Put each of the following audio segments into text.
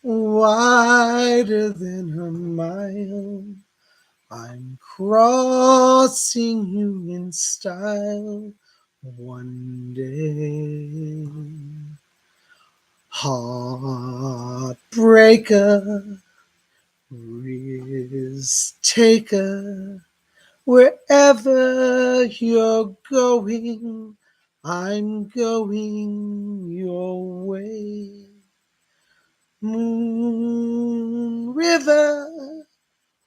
wider than a mile. I'm crossing you in style one day. Heartbreaker, risk taker, wherever you're going, I'm going your way. Moon river,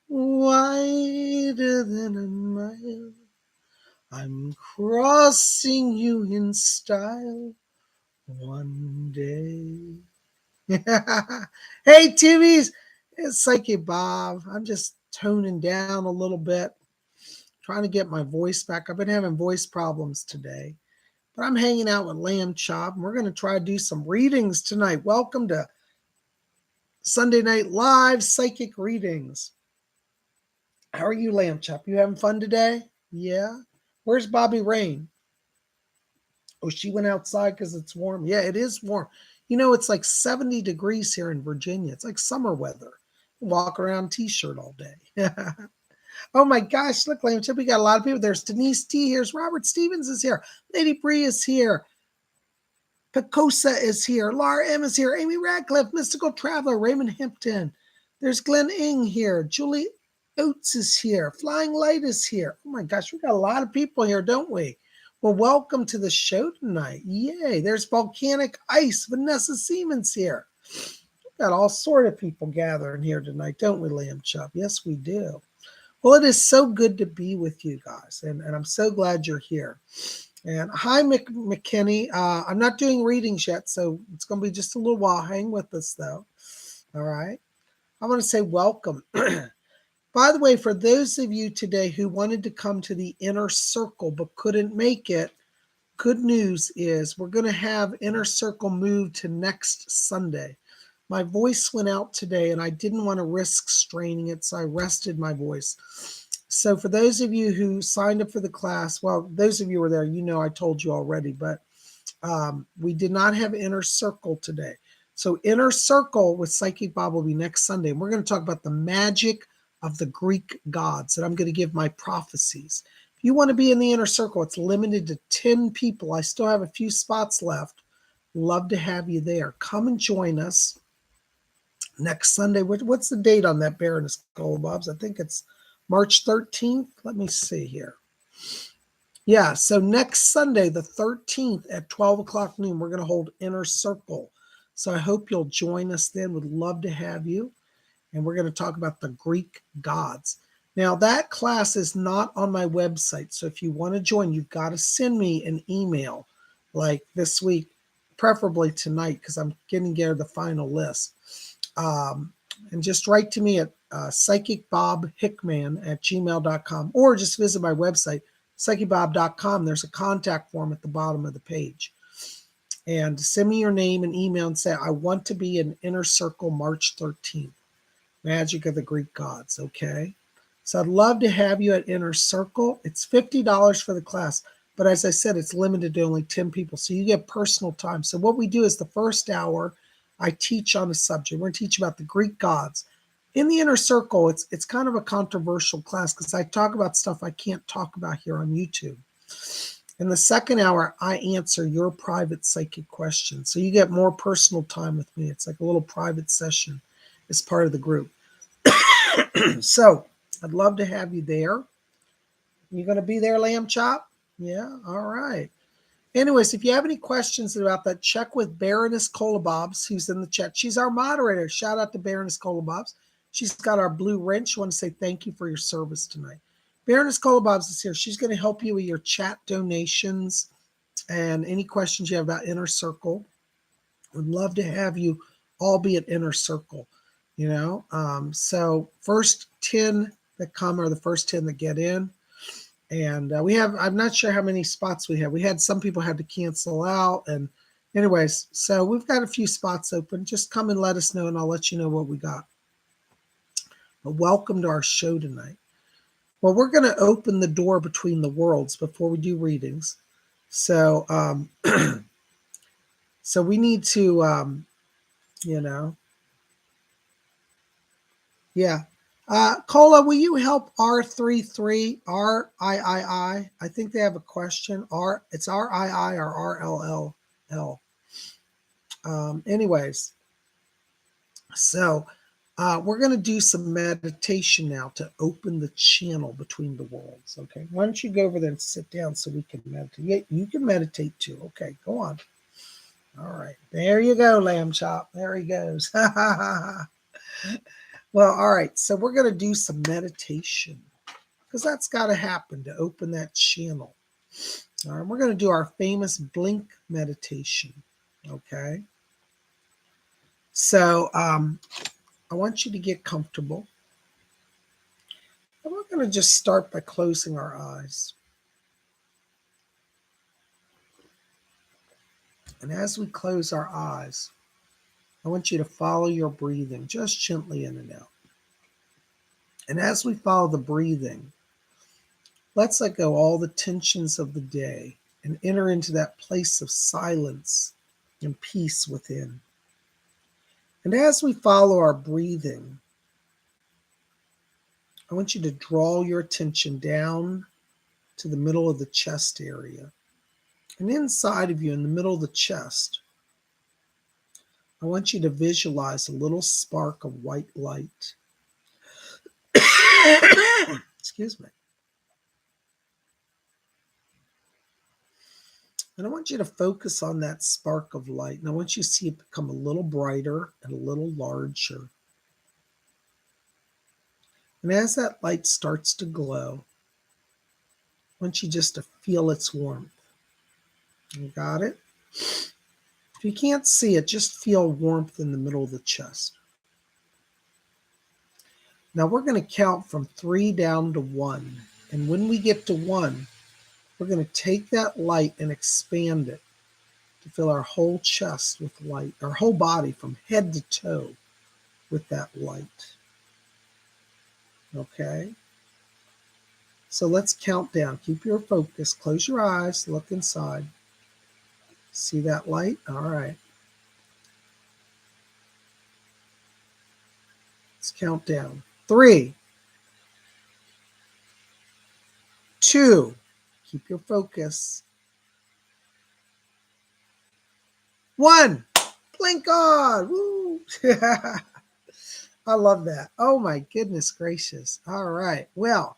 wider than a mile, I'm crossing you in style one day. Hey, Tivies, it's Psychic Bob. I'm just toning down a little bit, trying to get my voice back. I've been having voice problems today, but I'm hanging out with Lamb Chop, and we're going to try to do some readings tonight. Welcome to Sunday Night Live Psychic Readings. How are you, Lamb Chop? You having fun today? Yeah. Where's Bobby Rain? Oh, she went outside because it's warm. Yeah, it is warm. You know, it's like 70 degrees here in Virginia. It's like summer weather. Walk around t-shirt all day. Oh my gosh, look, Lamb Chop, we got a lot of people. There's Denise T. Here's Robert Stevens is here. Lady Bree is here. Picosa is here. Laura M is here. Amy Radcliffe, Mystical Traveler, Raymond Hampton. There's Glenn Ing here. Julie Oates is here. Flying Light is here. Oh my gosh, we got a lot of people here, don't we? Well, welcome to the show tonight. Yay. There's Volcanic Ice. Vanessa Siemens here. We got all sort of people gathering here tonight, don't we, Lamb Chop? Yes, we do. Well, it is so good to be with you guys, and I'm so glad you're here. And hi, McKinney. I'm not doing readings yet, so it's going to be just a little while. Hang with us, though. All right. I want to say welcome. By the way, for those of you today who wanted to come to the Inner Circle but couldn't make it, good news is we're going to have Inner Circle moved to next Sunday. My voice went out today, and I didn't want to risk straining it, so I rested my voice. So for those of you who signed up for the class, well, those of you who were there, you know I told you already, but we did not have Inner Circle today. So Inner Circle with Psychic Bob will be next Sunday. And we're going to talk about the magic of the Greek gods, and I'm going to give my prophecies. If you want to be in the Inner Circle, it's limited to 10 people. I still have a few spots left. Love to have you there. Come and join us next Sunday. What's the date on that, Baroness Golubobs? I think it's March 13th. Let me see here. Yeah, so next Sunday, the 13th at 12 o'clock noon, we're going to hold Inner Circle. So I hope you'll join us then. Would love to have you. And we're going to talk about the Greek gods. Now, that class is not on my website. So if you want to join, you've got to send me an email like this week, preferably tonight, because I'm getting together the final list. And just write to me at PsychicBobHickman@gmail.com, or just visit my website, PsychicBob.com. There's a contact form at the bottom of the page. And send me your name and email and say, I want to be in Inner Circle March 13th. Magic of the Greek gods, okay? So I'd love to have you at Inner Circle. It's $50 for the class. But as I said, it's limited to only 10 people. So you get personal time. So what we do is the first hour, I teach on a subject. We're going to teach about the Greek gods. In the Inner Circle, it's kind of a controversial class because I talk about stuff I can't talk about here on YouTube. In the second hour, I answer your private psychic questions. So you get more personal time with me. It's like a little private session as part of the group. So I'd love to have you there. You going to be there, Lamb Chop? Yeah, all right. Anyways, if you have any questions about that, check with Baroness Golubobs, who's in the chat. She's our moderator. Shout out to Baroness Golubobs. She's got our blue wrench. I want to say thank you for your service tonight. Baroness Golubobs is here. She's going to help you with your chat donations and any questions you have about Inner Circle. Would love to have you all be at Inner Circle, you know. So first 10 that come are the first 10 that get in. And we have, I'm not sure how many spots we have. We had some people had to cancel out. And anyways, so we've got a few spots open. Just come and let us know, and I'll let you know what we got. But welcome to our show tonight. Well, we're going to open the door between the worlds before we do readings. So, so we need to you know. Yeah. Cola, will you help R33 RIII? I think they have a question. It's RII or RLLL. Anyways, so we're going to do some meditation now to open the channel between the worlds. Okay. Why don't you go over there and sit down so we can meditate? Yeah, you can meditate too. Okay, go on. All right. There you go, lamb chop. There he goes. Well, all right. So we're going to do some meditation because that's got to happen to open that channel. All right. We're going to do our famous blink meditation. Okay. So I want you to get comfortable. And we're going to just start by closing our eyes. And as we close our eyes, I want you to follow your breathing just gently in and out. And as we follow the breathing, let's let go all the tensions of the day and enter into that place of silence and peace within. And as we follow our breathing, I want you to draw your attention down to the middle of the chest area. And inside of you, in the middle of the chest, I want you to visualize a little spark of white light. Excuse me. And I want you to focus on that spark of light. And I want you to see it become a little brighter and a little larger. And as that light starts to glow, I want you just to feel its warmth. You got it? If you can't see it, just feel warmth in the middle of the chest. Now we're going to count from 3 down to 1. And when we get to 1, we're going to take that light and expand it to fill our whole chest with light, our whole body from head to toe with that light. Okay? So let's count down. Keep your focus. Close your eyes. Look inside. See that light? All right. Let's count down. 3, 2, keep your focus. 1, blink on. Woo! I love that. Oh my goodness gracious. All right. Well,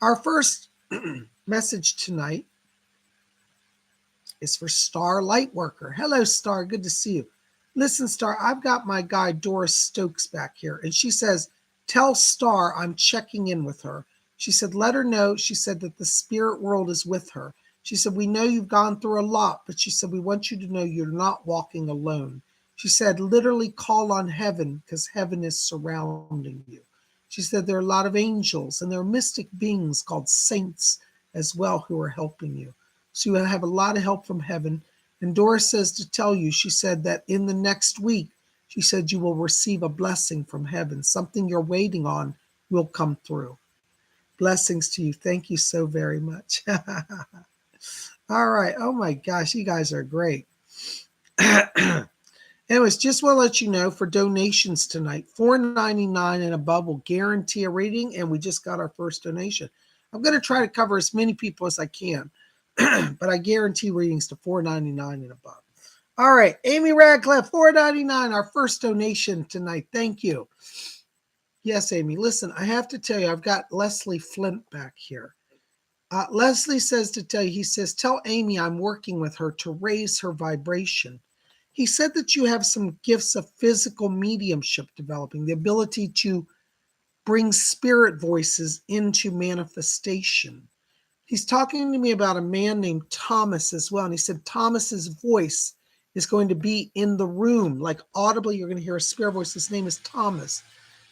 our first message tonight is for Star Lightworker. Hello, Star. Good to see you. Listen, Star, I've got my guy Doris Stokes back here, and she says, tell Star I'm checking in with her. She said, let her know. She said that the spirit world is with her. She said, we know you've gone through a lot, but she said, we want you to know you're not walking alone. She said, literally call on heaven because heaven is surrounding you. She said, there are a lot of angels and there are mystic beings called saints as well who are helping you. So you have a lot of help from heaven. And Doris says to tell you, she said that in the next week, she said you will receive a blessing from heaven. Something you're waiting on will come through. Blessings to you. Thank you so very much. All right. Oh my gosh, you guys are great. Anyways, just want to let you know for donations tonight, $4.99 and above will guarantee a reading, and we just got our first donation. I'm going to try to cover as many people as I can, but I guarantee readings to $4.99 and above. All right, Amy Radcliffe, $4.99, our first donation tonight. Thank you. Yes, Amy. Listen, I have to tell you, I've got Leslie Flint back here. Leslie says to tell you, he says, tell Amy I'm working with her to raise her vibration. He said that you have some gifts of physical mediumship developing, the ability to bring spirit voices into manifestation. He's talking to me about a man named Thomas as well. And he said Thomas's voice is going to be in the room, like audibly, you're going to hear a spirit voice. His name is Thomas.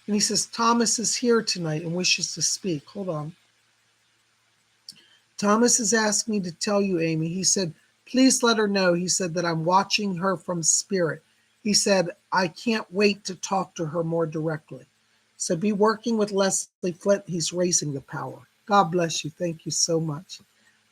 And he says, Thomas is here tonight and wishes to speak. Hold on. Thomas has asked me to tell you, Amy. He said, please let her know. He said that I'm watching her from spirit. He said, I can't wait to talk to her more directly. So be working with Leslie Flint. He's raising the power. God bless you. Thank you so much.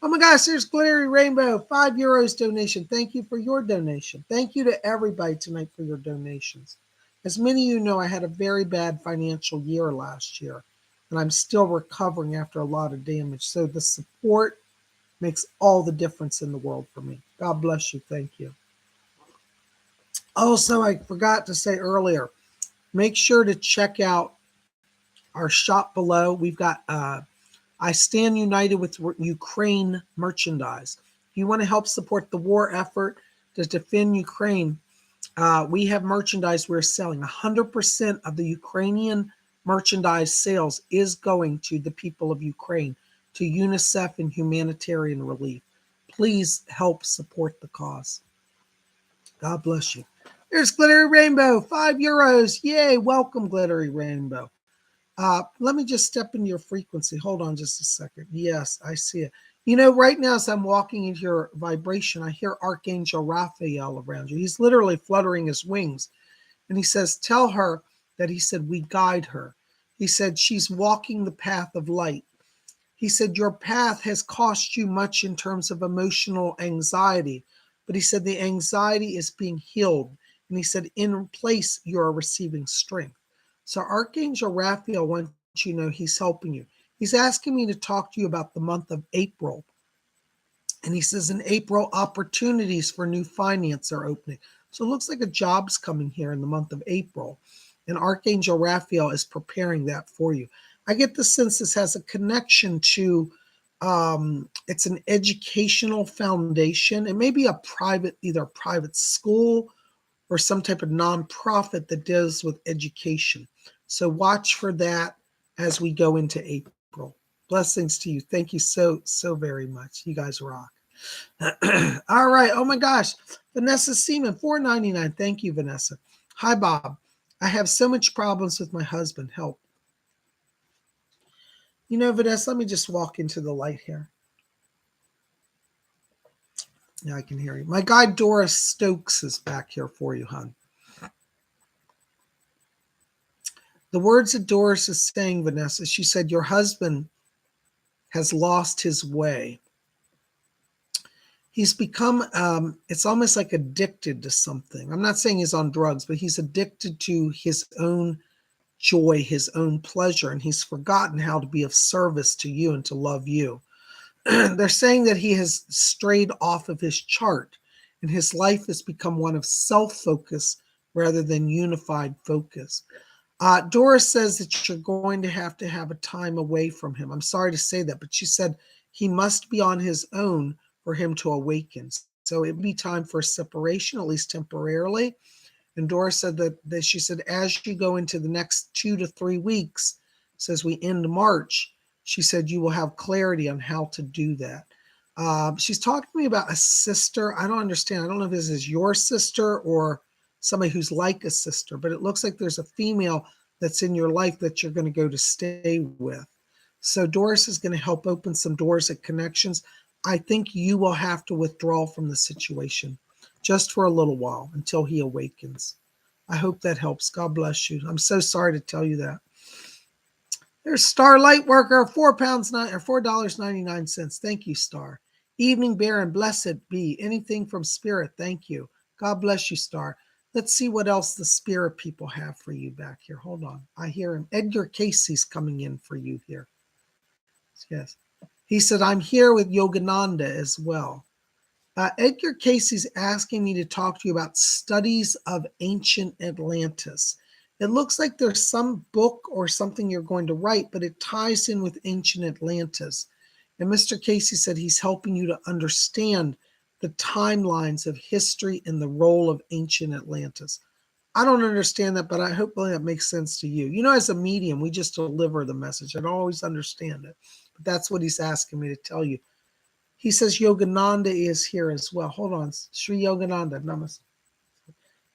Oh my gosh, there's Glittery Rainbow, €5 donation. Thank you for your donation. Thank you to everybody tonight for your donations. As many of you know, I had a very bad financial year last year, and I'm still recovering after a lot of damage. So the support makes all the difference in the world for me. God bless you. Thank you. Also, I forgot to say earlier, make sure to check out our shop below. We've got I Stand United with Ukraine merchandise. If you want to help support the war effort to defend Ukraine, we have merchandise we're selling. 100% of the Ukrainian merchandise sales is going to the people of Ukraine, to UNICEF and humanitarian relief. Please help support the cause. God bless you. There's Glittery Rainbow, €5. Yay, welcome, Glittery Rainbow. Let me just step into your frequency. Hold on just a second. Yes, I see it. You know, right now as I'm walking into your vibration, I hear Archangel Raphael around you. He's literally fluttering his wings. And he says, tell her that he said, we guide her. He said, she's walking the path of light. He said, your path has cost you much in terms of emotional anxiety. But he said, the anxiety is being healed. And he said, in place, you are receiving strength. So Archangel Raphael wants you to know he's helping you. He's asking me to talk to you about the month of April. And he says in April, opportunities for new finance are opening. So it looks like a job's coming here in the month of April. And Archangel Raphael is preparing that for you. I get the sense this has a connection to, it's an educational foundation. It may be a private, either a private school or some type of nonprofit that deals with education. So watch for that as we go into April. Blessings to you. Thank you so very much. You guys rock. All right. Oh my gosh. Vanessa Seaman, $4.99. Thank you, Vanessa. Hi, Bob. I have so much problems with my husband. Help. You know, Vanessa, let me just walk into the light here. Yeah, I can hear you. My guide Doris Stokes is back here for you, hon. The words that Doris is saying, Vanessa, she said, your husband has lost his way. He's become, it's almost like addicted to something. I'm not saying he's on drugs, but he's addicted to his own joy, his own pleasure, and he's forgotten how to be of service to you and to love you. They're saying that he has strayed off of his chart, and his life has become one of self-focus rather than unified focus. Doris says that you're going to have a time away from him. I'm sorry to say that, but she said he must be on his own for him to awaken. So it'd be time for a separation, at least temporarily. And Doris said that she said, as you go into the next 2 to 3 weeks, says we end March, she said you will have clarity on how to do that. She's talking to me about a sister. I don't understand. I don't know if this is your sister or somebody who's like a sister, but it looks like there's a female that's in your life that you're going to go to stay with. So Doris is going to help open some doors at connections. I think you will have to withdraw from the situation just for a little while until he awakens. I hope that helps. God bless you. I'm so sorry to tell you that. There's Starlight Worker, $4.99. Thank you, Star. Evening Baron, blessed be. Anything from Spirit, thank you. God bless you, Star. Let's see what else the Spirit people have for you back here. Hold on. I hear him. Edgar Casey's coming in for you here. Yes. He said, I'm here with Yogananda as well. Edgar Casey's asking me to talk to you about studies of ancient Atlantis. It looks like there's some book or something you're going to write, but it ties in with ancient Atlantis. And Mr. Casey said he's helping you to understand the timelines of history and the role of ancient Atlantis. I don't understand that, but I hope that makes sense to you. You know, as a medium, we just deliver the message. I don't always understand it, but that's what he's asking me to tell you. He says Yogananda is here as well. Hold on. Sri Yogananda, namaste.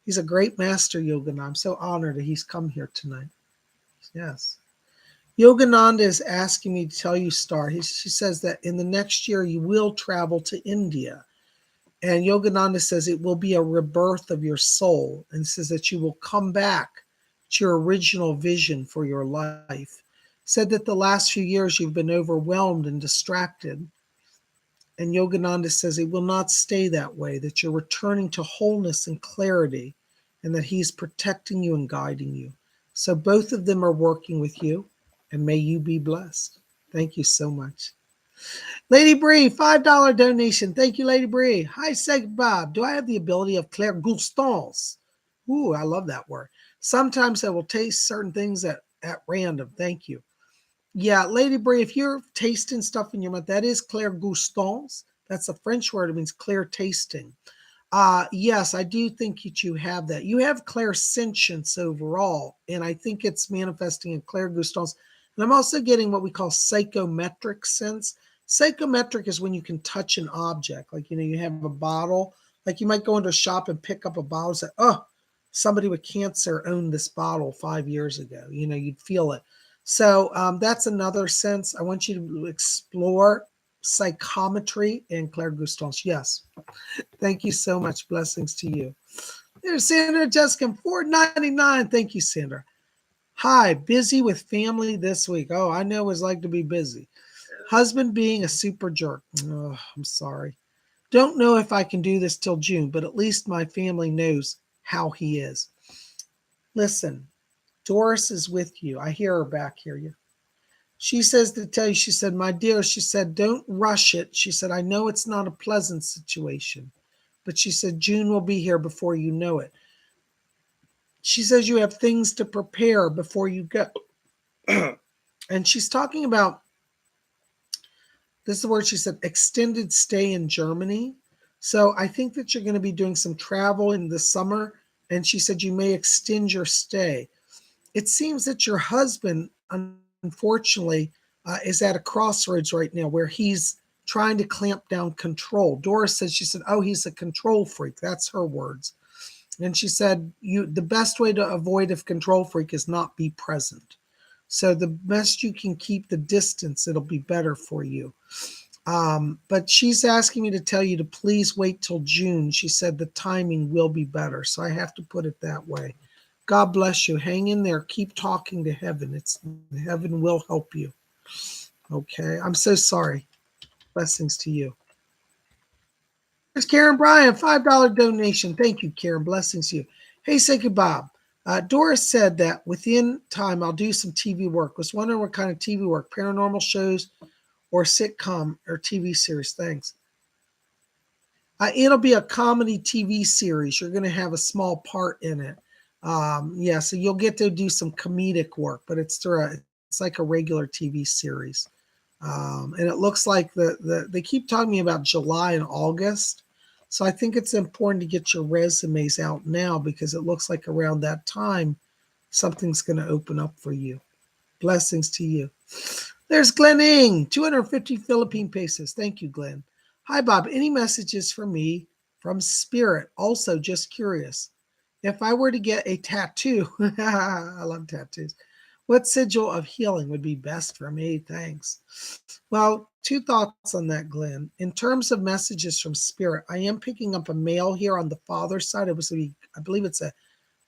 He's a great master, Yogananda. I'm so honored that he's come here tonight. Yes. Yogananda is asking me to tell you, Star. She says that in the next year you will travel to India. And Yogananda says it will be a rebirth of your soul, and says that you will come back to your original vision for your life. Said that the last few years you've been overwhelmed and distracted. And Yogananda says it will not stay that way, that you're returning to wholeness and clarity, and that he's protecting you and guiding you. So both of them are working with you, and may you be blessed. Thank you so much. Lady Bree, $5 donation. Thank you, Lady Bree. Hi, Psychic Bob. Do I have the ability of clairgustance? Ooh, I love that word. Sometimes I will taste certain things at random. Thank you. Yeah, Lady Bree, if you're tasting stuff in your mouth, that is clairgustance. That's a French word. It means clear tasting. Yes, I do think that you have that. You have clairsentience overall, and I think it's manifesting in clairgustance. And I'm also getting what we call psychometric sense. Psychometric is when you can touch an object. Like, you have a bottle. Like, you might go into a shop and pick up a bottle and say, oh, somebody with cancer owned this bottle 5 years ago. You'd feel it. So that's another sense. I want you to explore psychometry and clairgustance. Yes. Thank you so much. Blessings to you. There's Sandra Jessica, $4.99. Thank you, Sandra. Hi, busy with family this week. Oh, I know what it's like to be busy. Husband being a super jerk. Oh, I'm sorry. Don't know if I can do this till June, but at least my family knows how he is. Listen, Doris is with you. I hear her back here. She says to tell you, she said, my dear, she said, don't rush it. She said, I know it's not a pleasant situation, but she said, June will be here before you know it. She says you have things to prepare before you go. And she's talking about, this is the word she said, extended stay in Germany. So I think that you're going to be doing some travel in the summer. And she said you may extend your stay. It seems that your husband, unfortunately, is at a crossroads right now where he's trying to clamp down control. Doris says, she said, oh, he's a control freak. That's her words. And she said, the best way to avoid a control freak is not be present. So the best you can keep the distance, it'll be better for you. But she's asking me to tell you to please wait till June. She said the timing will be better. So I have to put it that way. God bless you. Hang in there. Keep talking to heaven. Heaven will help you. Okay. I'm so sorry. Blessings to you. There's Karen Bryan, $5 donation. Thank you, Karen. Blessings to you. Hey, Psychic Bob. Doris said that within time I'll do some TV work. Was wondering what kind of TV work, paranormal shows or sitcom or TV series. Thanks. It'll be a comedy TV series. You're going to have a small part in it. So you'll get to do some comedic work, but it's like a regular TV series. And it looks like they keep talking to me about July and August. So I think it's important to get your resumes out now because it looks like around that time, something's going to open up for you. Blessings to you. There's Glenn Ing, 250 Philippine pesos. Thank you, Glenn. Hi, Bob. Any messages for me from Spirit? Also, just curious. If I were to get a tattoo, I love tattoos. What sigil of healing would be best for me? Thanks. Well, two thoughts on that, Glenn. In terms of messages from Spirit, I am picking up a male here on the father's side. I believe it's a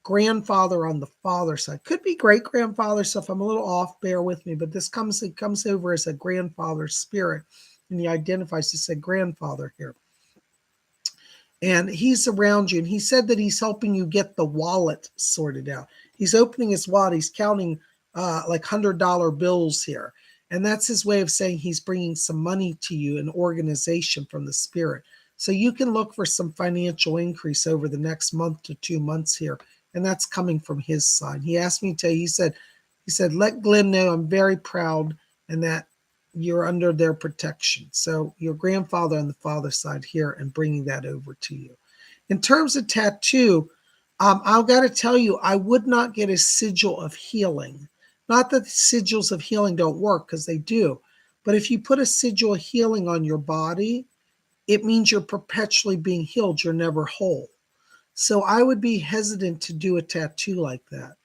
grandfather on the father's side. Could be great grandfather. So if I'm a little off, bear with me. But it comes over as a grandfather spirit, and he identifies as a grandfather here. And he's around you, and he said that he's helping you get the wallet sorted out. He's opening his wallet. He's counting like $100 bills here. And that's his way of saying he's bringing some money to you, an organization from the Spirit. So you can look for some financial increase over the next month to 2 months here. And that's coming from his side. He asked me to tell you, he said, let Glenn know I'm very proud and that you're under their protection. So your grandfather on the father's side here and bringing that over to you. In terms of tattoo, I've got to tell you, I would not get a sigil of healing. Not that the sigils of healing don't work, because they do. But if you put a sigil of healing on your body, it means you're perpetually being healed. You're never whole. So I would be hesitant to do a tattoo like that.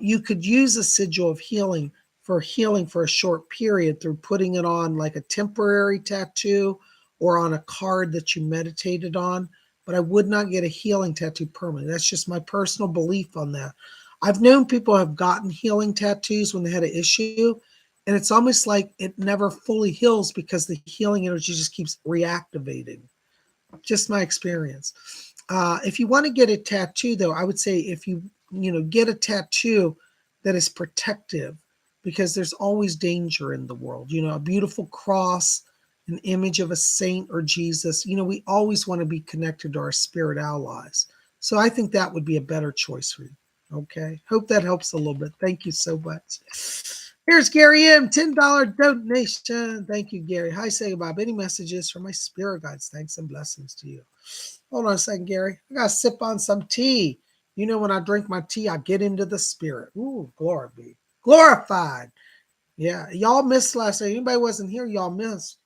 You could use a sigil of healing for a short period through putting it on like a temporary tattoo or on a card that you meditated on. But I would not get a healing tattoo permanently. That's just my personal belief on that. I've known people have gotten healing tattoos when they had an issue, And it's almost like it never fully heals because the healing energy just keeps reactivating. Just my experience. If you want to get a tattoo, though, I would say if you get a tattoo that is protective, because there's always danger in the world. A beautiful cross, an image of a saint or Jesus. We always want to be connected to our spirit allies. So I think that would be a better choice for you. Okay. Hope that helps a little bit. Thank you so much. Here's Gary M. $10 donation. Thank you, Gary. Hi, PsychicBob. Any messages from my spirit guides? Thanks and blessings to you. Hold on a second, Gary. I got to sip on some tea. When I drink my tea, I get into the spirit. Ooh, glory be. Glorified. Yeah, y'all missed last night. Anybody wasn't here, y'all missed.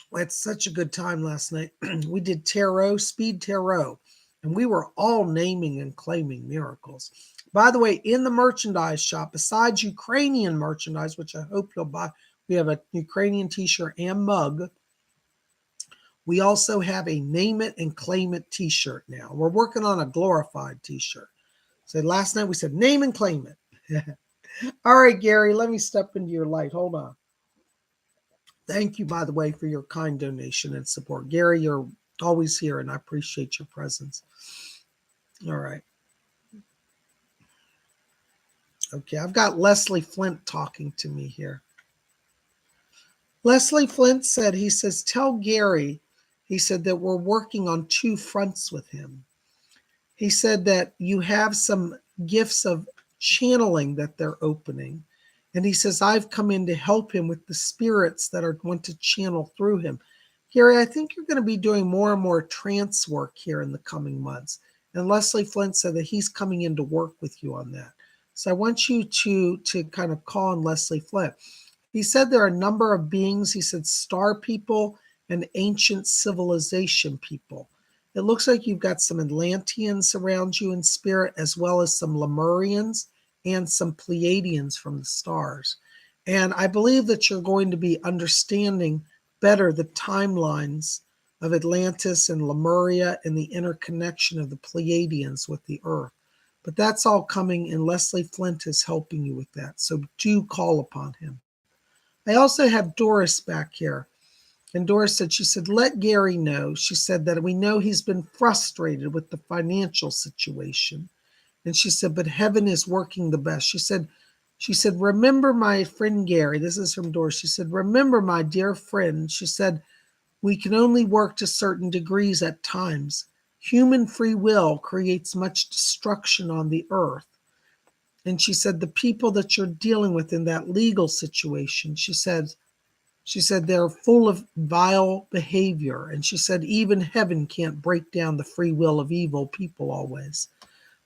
We had such a good time last night. We did tarot, speed tarot, and we were all naming and claiming miracles. By the way, in the merchandise shop, besides Ukrainian merchandise, which I hope you'll buy, we have a Ukrainian t-shirt and mug. We also have a Name It and Claim It t-shirt now. We're working on a glorified t-shirt. So last night we said, name and claim it. All right, Gary, let me step into your light. Hold on. Thank you, by the way, for your kind donation and support. Gary, you're always here, and I appreciate your presence. All right. Okay, I've got Leslie Flint talking to me here. Leslie Flint said, he says, tell Gary, he said that we're working on 2 fronts with him. He said that you have some gifts of channeling that they're opening. And he says, I've come in to help him with the spirits that are going to channel through him. Gary, I think you're going to be doing more and more trance work here in the coming months. And Leslie Flint said that he's coming in to work with you on that. So I want you to kind of call on Leslie Flint. He said there are a number of beings. He said star people and ancient civilization people. It looks like you've got some Atlanteans around you in spirit, as well as some Lemurians and some Pleiadians from the stars. And I believe that you're going to be understanding better the timelines of Atlantis and Lemuria and the interconnection of the Pleiadians with the earth. But that's all coming, and Leslie Flint is helping you with that. So do call upon him. I also have Doris back here. And Doris said, she said, let Gary know. She said that we know he's been frustrated with the financial situation. And she said, but heaven is working the best. She said, remember my friend Gary. This is from Doris. She said, remember my dear friend. She said, we can only work to certain degrees at times. Human free will creates much destruction on the earth. And she said, the people that you're dealing with in that legal situation, she said they're full of vile behavior. And she said, even heaven can't break down the free will of evil people always.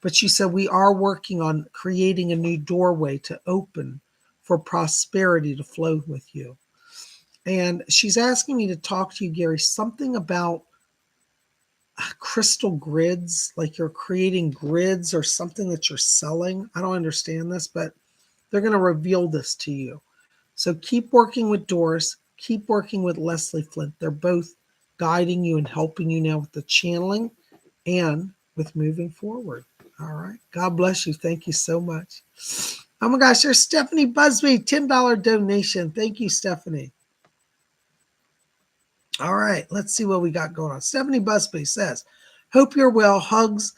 But she said, we are working on creating a new doorway to open for prosperity to flow with you. And she's asking me to talk to you, Gary, something about crystal grids, like you're creating grids or something that you're selling. I don't understand this, but they're going to reveal this to you. So keep working with Doris, keep working with Leslie Flint. They're both guiding you and helping you now with the channeling and with moving forward. All right. God bless you. Thank you so much. Oh my gosh, there's Stephanie Busby, $10 donation. Thank you, Stephanie. All right, let's see what we got going on. Stephanie Busby says, hope you're well. Hugs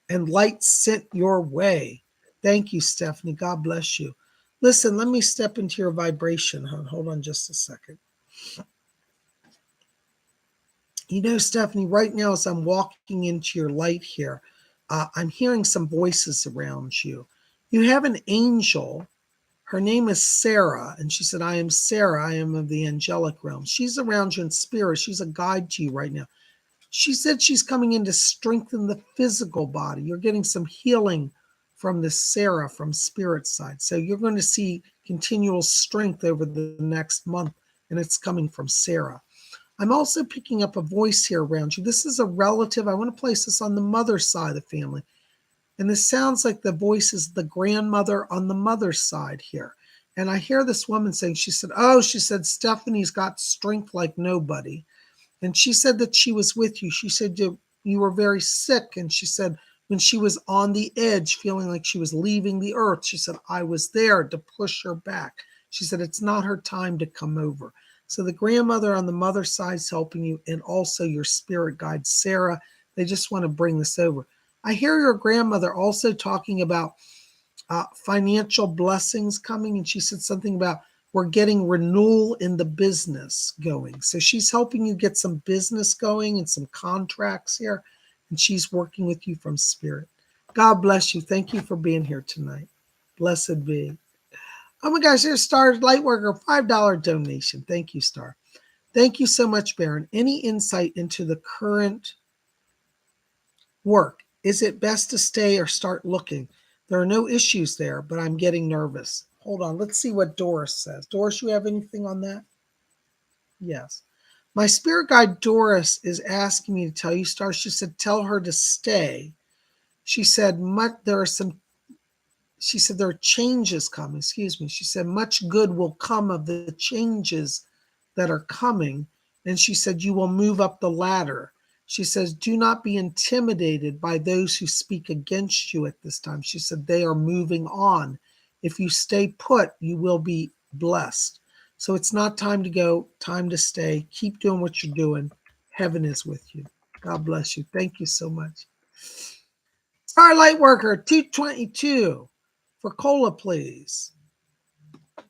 and light sent your way. Thank you, Stephanie. God bless you. Listen, let me step into your vibration. Hold on just a second. Stephanie, right now as I'm walking into your light here, I'm hearing some voices around you. You have an angel. Her name is Sarah, and she said, I am Sarah. I am of the angelic realm. She's around you in spirit. She's a guide to you right now. She said she's coming in to strengthen the physical body. You're getting some healing from this Sarah from spirit side. So you're going to see continual strength over the next month, and it's coming from Sarah. I'm also picking up a voice here around you. This is a relative. I want to place this on the mother side of the family. And this sounds like the voice is the grandmother on the mother's side here. And I hear this woman saying, she said, Stephanie's got strength like nobody. And she said that she was with you. She said you were very sick. And she said, when she was on the edge, feeling like she was leaving the earth. She said, I was there to push her back. She said, it's not her time to come over. So the grandmother on the mother side is helping you, and also your spirit guide, Sarah. They just want to bring this over. I hear your grandmother also talking about financial blessings coming, and she said something about we're getting renewal in the business going. So she's helping you get some business going and some contracts here, and she's working with you from spirit. God bless you. Thank you for being here tonight. Blessed be. Oh my gosh, there's Star Lightworker, $5 donation. Thank you, Star. Thank you so much, Baron. Any insight into the current work? Is it best to stay or start looking? There are no issues there, but I'm getting nervous. Hold on. Let's see what Doris says. Doris, you have anything on that? Yes. My spirit guide, Doris, is asking me to tell you, Star. She said, tell her to stay. She said, there are changes coming. Excuse me. She said, much good will come of the changes that are coming. And she said, you will move up the ladder. She says, do not be intimidated by those who speak against you at this time. She said, they are moving on. If you stay put, you will be blessed. So it's not time to go, time to stay. Keep doing what you're doing. Heaven is with you. God bless you. Thank you so much. Starlight Worker, 222. For cola, please.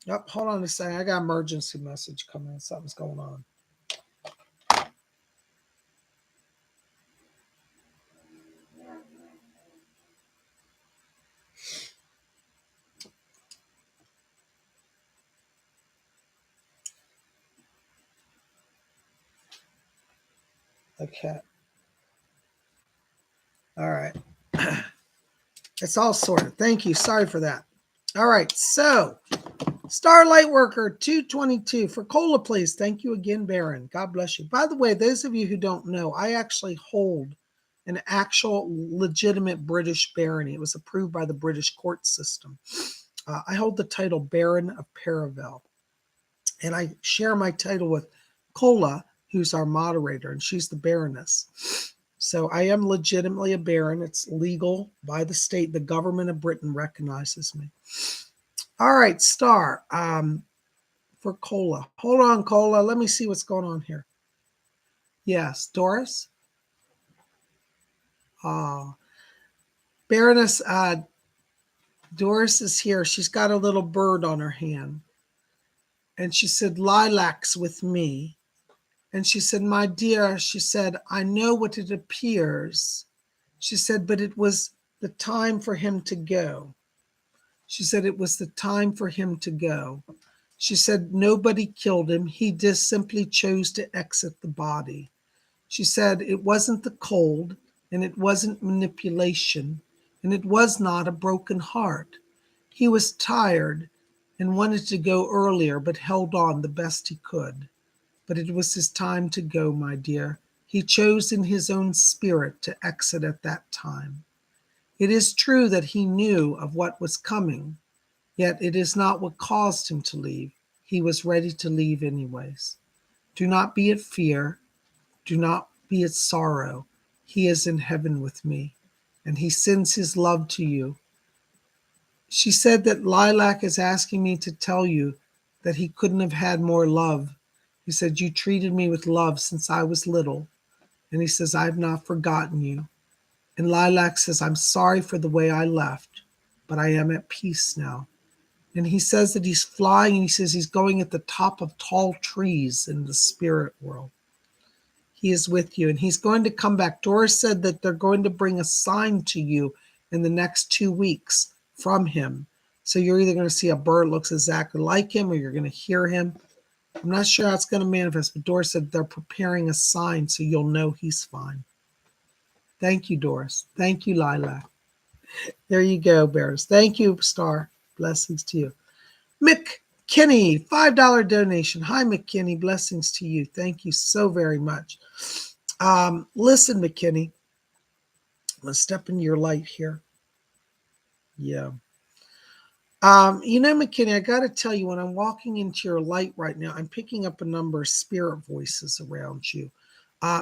Yep, hold on a second. I got an emergency message coming in. Something's going on. Okay. All right. It's all sorted. Thank you. Sorry for that. All right. So, Starlight Worker 222 for cola, please. Thank you again, Baron. God bless you. By the way, those of you who don't know, I actually hold an actual legitimate British barony. It was approved by the British court system. I hold the title Baron of Paravel. And I share my title with Cola, who's our moderator, and she's the Baroness. So I am legitimately a baron. It's legal by the state. The government of Britain recognizes me. All right, Star, for Cola. Hold on, Cola. Let me see what's going on here. Yes, Doris? Baroness, Doris is here. She's got a little bird on her hand. And she said, lilacs with me. And she said, my dear, she said, I know what it appears. She said, but it was the time for him to go. She said, it was the time for him to go. She said, nobody killed him. He just simply chose to exit the body. She said, it wasn't the cold, and it wasn't manipulation, and it was not a broken heart. He was tired and wanted to go earlier, but held on the best he could. But it was his time to go, my dear. He chose in his own spirit to exit at that time. It is true that he knew of what was coming, yet it is not what caused him to leave. He was ready to leave anyways. Do not be at fear. Do not be at sorrow. He is in heaven with me, and he sends his love to you. She said that Lilac is asking me to tell you that he couldn't have had more love. He said, you treated me with love since I was little. And he says, I've not forgotten you. And Lilac says, I'm sorry for the way I left, but I am at peace now. And he says that he's flying, and he says he's going at the top of tall trees in the spirit world. He is with you, and he's going to come back. Doris said that they're going to bring a sign to you in the next 2 weeks from him. So you're either going to see a bird that looks exactly like him, or you're going to hear him. I'm not sure how it's going to manifest, but Doris said they're preparing a sign so you'll know he's fine. Thank you, Doris. Thank you, Lilac. There you go, Bears. Thank you, Star. Blessings to you. McKinney, $5 donation. Hi, McKinney. Blessings to you. Thank you so very much. Listen, McKinney. Let's step into your light here. Yeah. McKinney, I got to tell you, when I'm walking into your light right now, I'm picking up a number of spirit voices around you.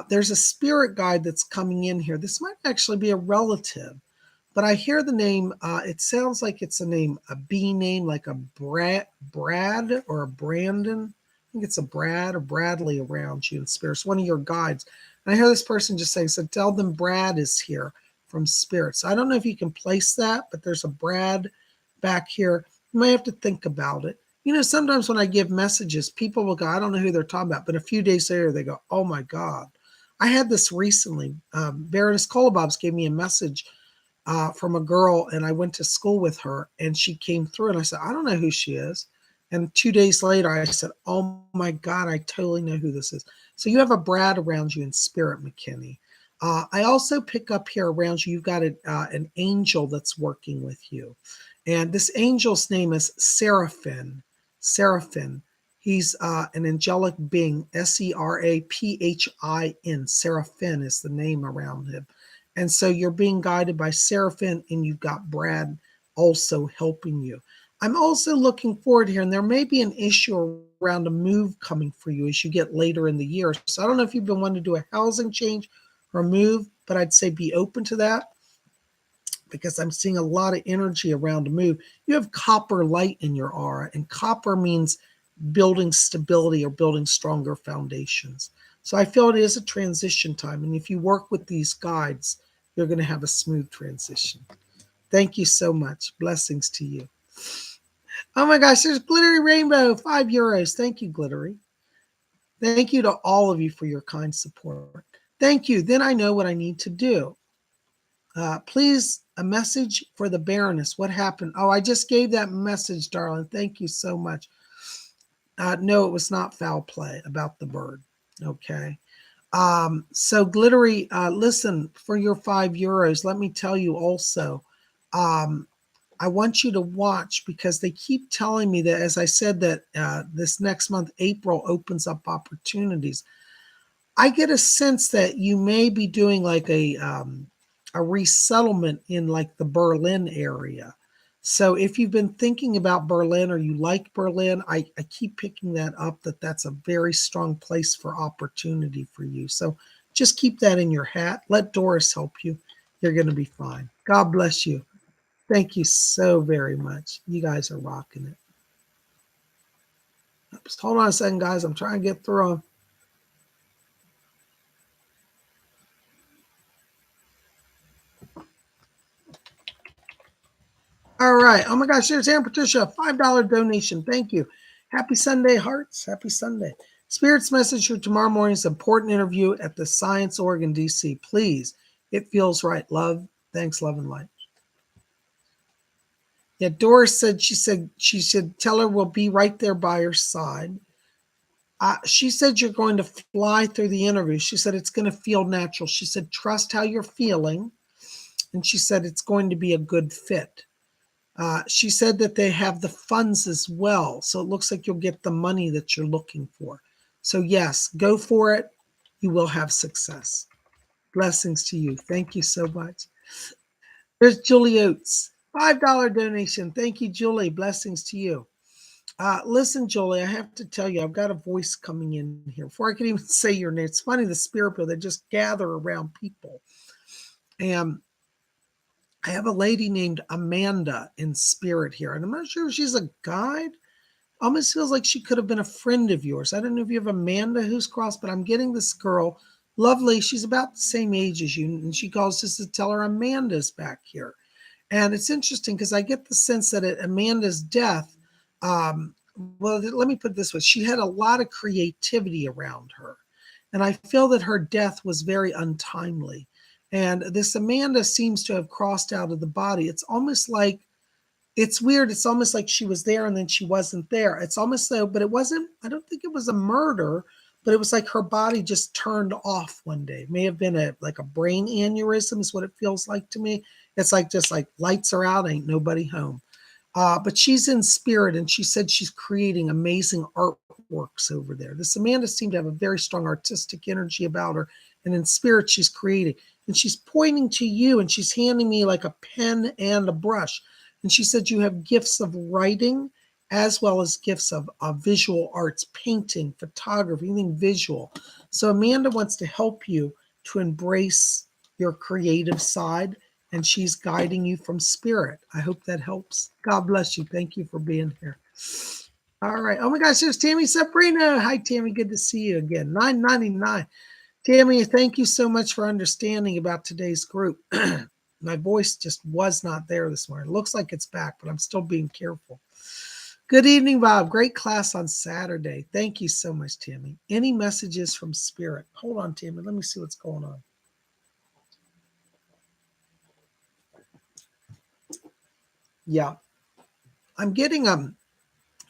There's a spirit guide that's coming in here. This might actually be a relative. but I hear the name. It sounds like it's a name, a B name, like a Brad or a Brandon. I think it's a Brad or Bradley around you in spirit. It's one of your guides. And I hear this person just saying, so tell them Brad is here from spirit. So I don't know if you can place that, but there's a Brad back here. You may have to think about it. You know, sometimes when I give messages, people will go, I don't know who they're talking about. But a few days later, they go, oh my God. I had this recently. Baroness Kolobobs gave me a message from a girl, and I went to school with her, and she came through, and I said, I don't know who she is. And 2 days later, I said, oh my God, I totally know who this is. So you have a Brad around you in spirit, McKinney. I also pick up here around you, you've got an angel that's working with you. And this angel's name is Seraphim. Seraphim. He's an angelic being, Seraphin. Seraphim is the name around him. And so you're being guided by Seraphim, and you've got Brad also helping you. I'm also looking forward here, and there may be an issue around a move coming for you as you get later in the year. So I don't know if you've been wanting to do a housing change or move, but I'd say be open to that because I'm seeing a lot of energy around a move. You have copper light in your aura, and copper means building stability or building stronger foundations. So I feel it is a transition time, and if you work with these guides, you're going to have a smooth transition. Thank you so much. Blessings to you. Oh my gosh, there's Glittery Rainbow, €5. Thank you, Glittery. Thank you to all of you for your kind support. Thank you. Then I know what I need to do. Please, a message for the Baroness. What happened? Oh, I just gave that message, darling. Thank you so much. No, it was not foul play about the bird. Okay. So Glittery, listen, for your €5, let me tell you also, I want you to watch because they keep telling me that, as I said, that this next month, April, opens up opportunities. I get a sense that you may be doing like a resettlement in like the Berlin area. So if you've been thinking about Berlin or you like Berlin, I keep picking that up, that's a very strong place for opportunity for you. So just keep that in your hat. Let Doris help you. You're going to be fine. God bless you. Thank you so very much. You guys are rocking it. Oops, hold on a second, guys. I'm trying to get through them. All right. Oh my gosh, there's Ann Patricia, $5 donation. Thank you. Happy Sunday, hearts. Happy Sunday. Spirit's message for tomorrow morning's important interview at the Science Org in DC. Please, it feels right. Love. Thanks, love, and light. Yeah, Doris said she said tell her we'll be right there by her side. She said you're going to fly through the interview. She said it's going to feel natural. She said trust how you're feeling, and she said it's going to be a good fit. She said that they have the funds as well, so it looks like you'll get the money that you're looking for. So yes, go for it. You will have success. Blessings to you. Thank you so much. There's Julie Oates, $5 donation. Thank you, Julie. Blessings to you. Listen, Julie, I have to tell you, I've got a voice coming in here. Before I can even say your name, it's funny, the spirit people, they just gather around people. And I have a lady named Amanda in spirit here, and I'm not sure if she's a guide. Almost feels like she could have been a friend of yours. I don't know if you have Amanda who's crossed, but I'm getting this girl, lovely. She's about the same age as you, and she calls just to tell her Amanda's back here. And it's interesting because I get the sense that at Amanda's death, well, let me put it this way. She had a lot of creativity around her. And I feel that her death was very untimely. And this Amanda seems to have crossed out of the body. It's almost like, it's weird. It's almost like she was there and then she wasn't there. It's almost so, but it wasn't, I don't think it was a murder, but it was like her body just turned off one day. It may have been like a brain aneurysm is what it feels like to me. It's like just like lights are out, ain't nobody home. But she's in spirit, and she said she's creating amazing artworks over there. This Amanda seemed to have a very strong artistic energy about her, and in spirit she's creating. And she's pointing to you, and she's handing me like a pen and a brush. And she said you have gifts of writing as well as gifts of visual arts, painting, photography, anything visual. So Amanda wants to help you to embrace your creative side and she's guiding you from spirit. I hope that helps. God bless you. Thank you for being here. All right. Oh my gosh, there's Tammy Sabrina. Hi, Tammy. Good to see you again. $9.99. Tammy, thank you so much for understanding about today's group. My voice just was not there this morning. It looks like it's back, but I'm still being careful. Good evening, Bob. Great class on Saturday. Thank you so much, Tammy. Any messages from Spirit? Hold on, Tammy. Let me see what's going on. Yeah. I'm getting a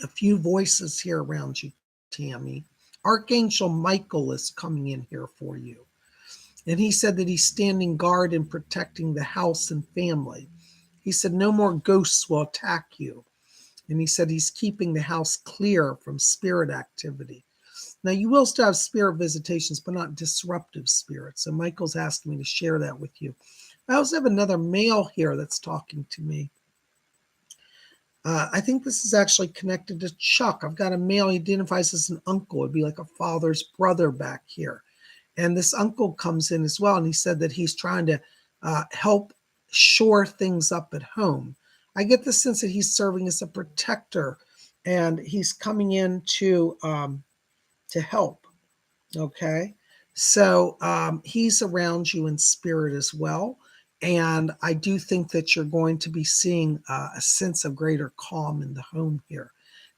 few voices here around you, Tammy. Archangel Michael is coming in here for you. And he said that he's standing guard and protecting the house and family. He said no more ghosts will attack you. And he said he's keeping the house clear from spirit activity. Now, you will still have spirit visitations, but not disruptive spirits. So Michael's asking me to share that with you. I also have another male here that's talking to me. I think this is actually connected to Chuck. I've got a male. He identifies as an uncle. It'd be like a father's brother back here. And this uncle comes in as well. And he said that he's trying to help shore things up at home. I get the sense that he's serving as a protector, and he's coming in to help. Okay. So he's around you in spirit as well. And I do think that you're going to be seeing a sense of greater calm in the home here.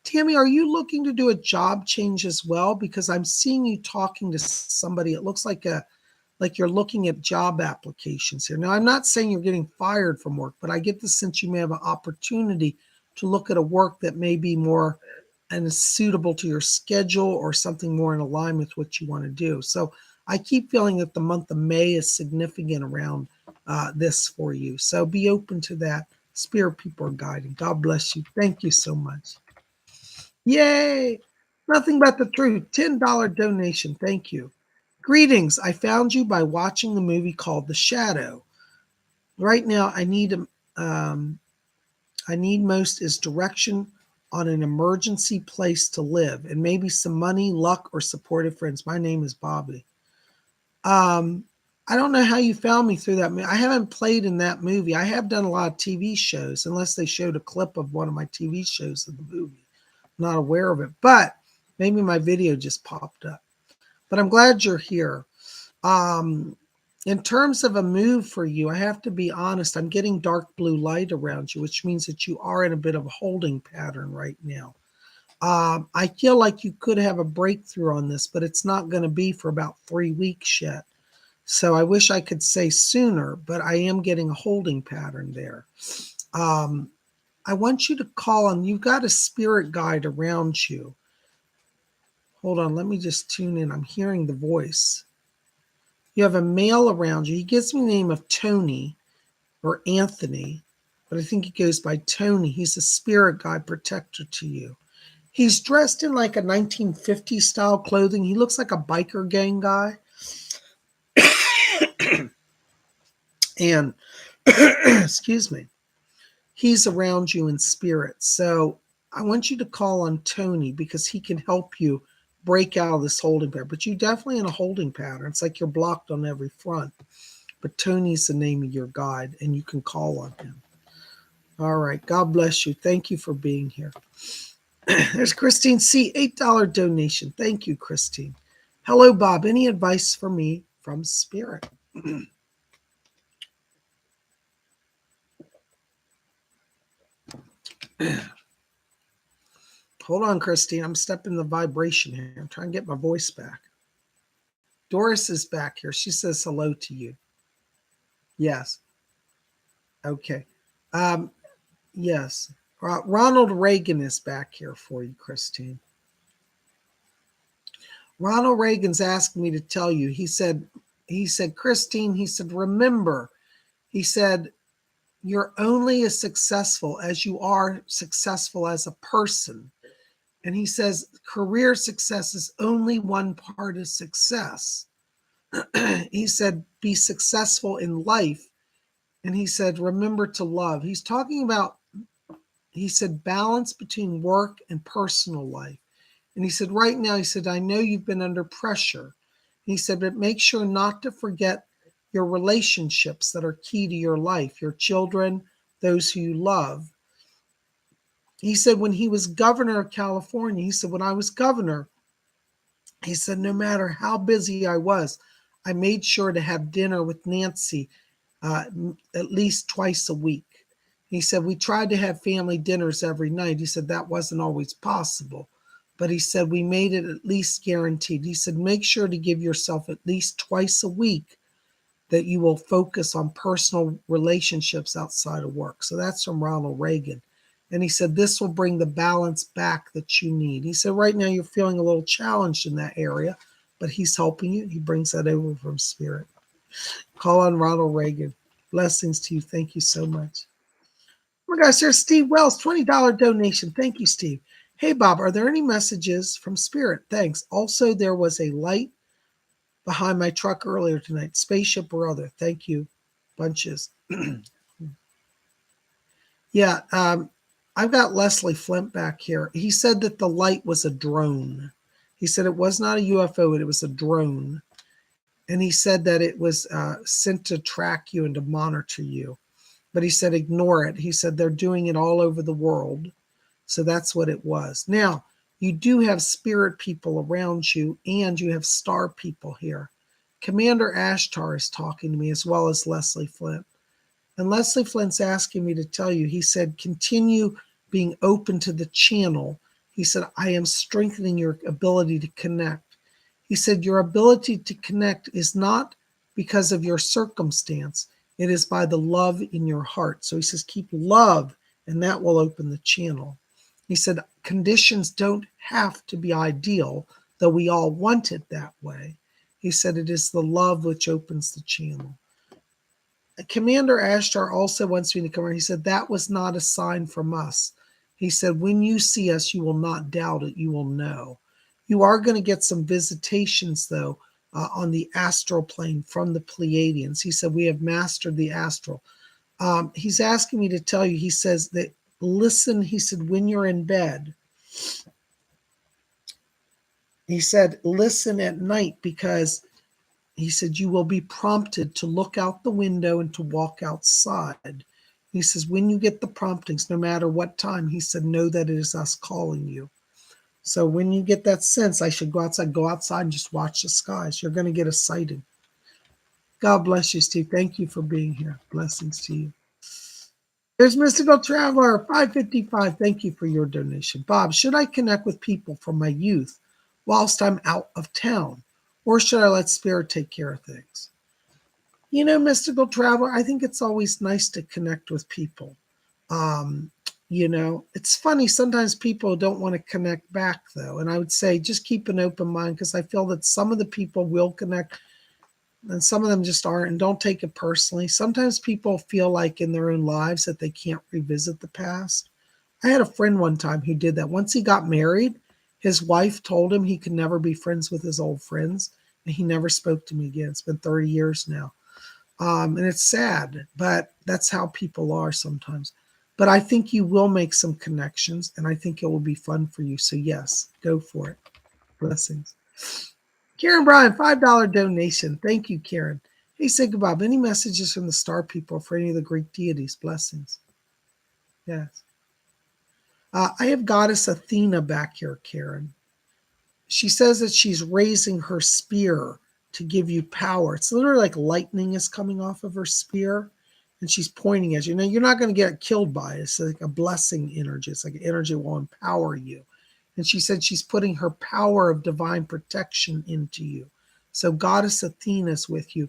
Tammy, are you looking to do a job change as well? Because I'm seeing you talking to somebody. It looks like you're looking at job applications here. Now, I'm not saying you're getting fired from work, but I get the sense you may have an opportunity to look at a work that may be more and is suitable to your schedule or something more in alignment with what you want to do. So I keep feeling that the month of May is significant around this for you. So be open to that. Spirit people are guiding. God bless you. Thank you so much. Yay! Nothing but the truth. $10 donation. Thank you. Greetings. I found you by watching the movie called The Shadow. Right now, I need most is direction on an emergency place to live and maybe some money, luck, or supportive friends. My name is Bobby. I don't know how you found me through that movie. I haven't played in that movie. I have done a lot of TV shows, unless they showed a clip of one of my TV shows of the movie. I'm not aware of it, but maybe my video just popped up. But I'm glad you're here. In terms of a move for you, I have to be honest, I'm getting dark blue light around you, which means that you are in a bit of a holding pattern right now. I feel like you could have a breakthrough on this, but it's not going to be for about 3 weeks yet. So I wish I could say sooner, but I am getting a holding pattern there. I want you to call on, you've got a spirit guide around you. Hold on, let me just tune in. I'm hearing the voice. You have a male around you. He gives me the name of Tony or Anthony, but I think he goes by Tony. He's a spirit guide protector to you. He's dressed in like a 1950s style clothing. He looks like a biker gang guy. And, excuse me, he's around you in spirit. So I want you to call on Tony because he can help you break out of this holding pattern. But you're definitely in a holding pattern. It's like you're blocked on every front. But Tony's the name of your guide, and you can call on him. All right. God bless you. Thank you for being here. There's Christine C. $8 donation. Thank you, Christine. Hello, Bob. Any advice for me from Spirit? Hold on, Christine. I'm stepping the vibration here. I'm trying to get my voice back. Doris is back here. She says hello to you. Yes. Okay. Yes. Ronald Reagan is back here for you, Christine. Ronald Reagan's asking me to tell you. He said, Christine, he said, remember, he said, you're only as successful as you are successful as a person. And he says, career success is only one part of success. He said, be successful in life. And he said, remember to love. He's talking about, he said, balance between work and personal life. And he said, right now, he said, I know you've been under pressure. And he said, but make sure not to forget your relationships that are key to your life, your children, those who you love. He said when he was governor of California, he said, when I was governor, he said, no matter how busy I was, I made sure to have dinner with Nancy uh, at least twice a week. He said, we tried to have family dinners every night. He said, that wasn't always possible. But he said, we made it at least guaranteed. He said, make sure to give yourself at least twice a week that you will focus on personal relationships outside of work. So that's from Ronald Reagan. And he said, this will bring the balance back that you need. He said, right now you're feeling a little challenged in that area, but he's helping you. He brings that over from spirit. Call on Ronald Reagan. Blessings to you. Thank you so much. Oh my gosh, there's Steve Wells, $20 donation. Thank you, Steve. Hey, Bob, are there any messages from spirit? Thanks. Also, there was a light behind my truck earlier tonight, spaceship or other. Thank you. Bunches. Yeah, I've got Leslie Flint back here. He said that the light was a drone. He said it was not a UFO, it was a drone. And he said that it was sent to track you and to monitor you. But he said, ignore it. He said they're doing it all over the world. So that's what it was. Now, you do have spirit people around you, and you have star people here. Commander Ashtar is talking to me, as well as Leslie Flint. And Leslie Flint's asking me to tell you, he said, continue being open to the channel. He said, I am strengthening your ability to connect. He said, your ability to connect is not because of your circumstance. It is by the love in your heart. So he says, keep love, and that will open the channel. He said, conditions don't have to be ideal, though we all want it that way. He said, it is the love which opens the channel. Commander Ashtar also wants me to come here. He said, that was not a sign from us. He said, when you see us, you will not doubt it. You will know. You are going to get some visitations, though, on the astral plane from the Pleiadians. He said, we have mastered the astral. He's asking me to tell you, he says that, listen, he said, when you're in bed, he said, listen at night, because he said, you will be prompted to look out the window and to walk outside. He says, when you get the promptings, no matter what time, he said, know that it is us calling you. So when you get that sense, I should go outside and just watch the skies. You're going to get a sighting. God bless you, Steve. Thank you for being here. Blessings to you. There's Mystical Traveler, 555. Thank you for your donation. Bob, should I connect with people from my youth whilst I'm out of town? Or should I let spirit take care of things? You know, Mystical Traveler, I think it's always nice to connect with people. You know, it's funny. Sometimes people don't want to connect back, though. And I would say just keep an open mind, because I feel that some of the people will connect and some of them just aren't. And don't take it personally. Sometimes people feel like in their own lives that they can't revisit the past. I had a friend one time who did that. Once he got married, his wife told him he could never be friends with his old friends. And he never spoke to me again. It's been 30 years now. And it's sad, but that's how people are sometimes. But I think you will make some connections, and I think it will be fun for you. So yes, go for it. Blessings. Karen Bryan, $5 donation. Thank you, Karen. Hey, say goodbye. Any messages from the star people for any of the Greek deities? Blessings. Yes. I have Goddess Athena back here, Karen. She says that she's raising her spear to give you power. It's literally like lightning is coming off of her spear, and she's pointing at you. Now, you're not going to get killed by it. It's like a blessing energy. It's like an energy that will empower you. And she said she's putting her power of divine protection into you. So Goddess Athena is with you.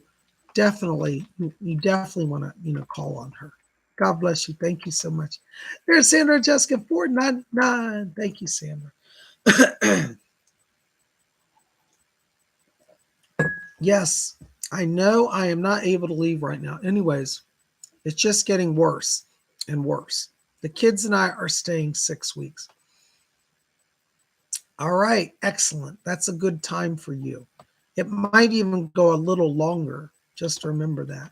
Definitely, you definitely want to, call on her. God bless you. Thank you so much. There's Sandra Jessica 499. Thank you, Sandra. Yes, I know I am not able to leave right now. Anyways, it's just getting worse and worse. The kids and I are staying 6 weeks. All right, excellent. That's a good time for you. It might even go a little longer. Just remember that.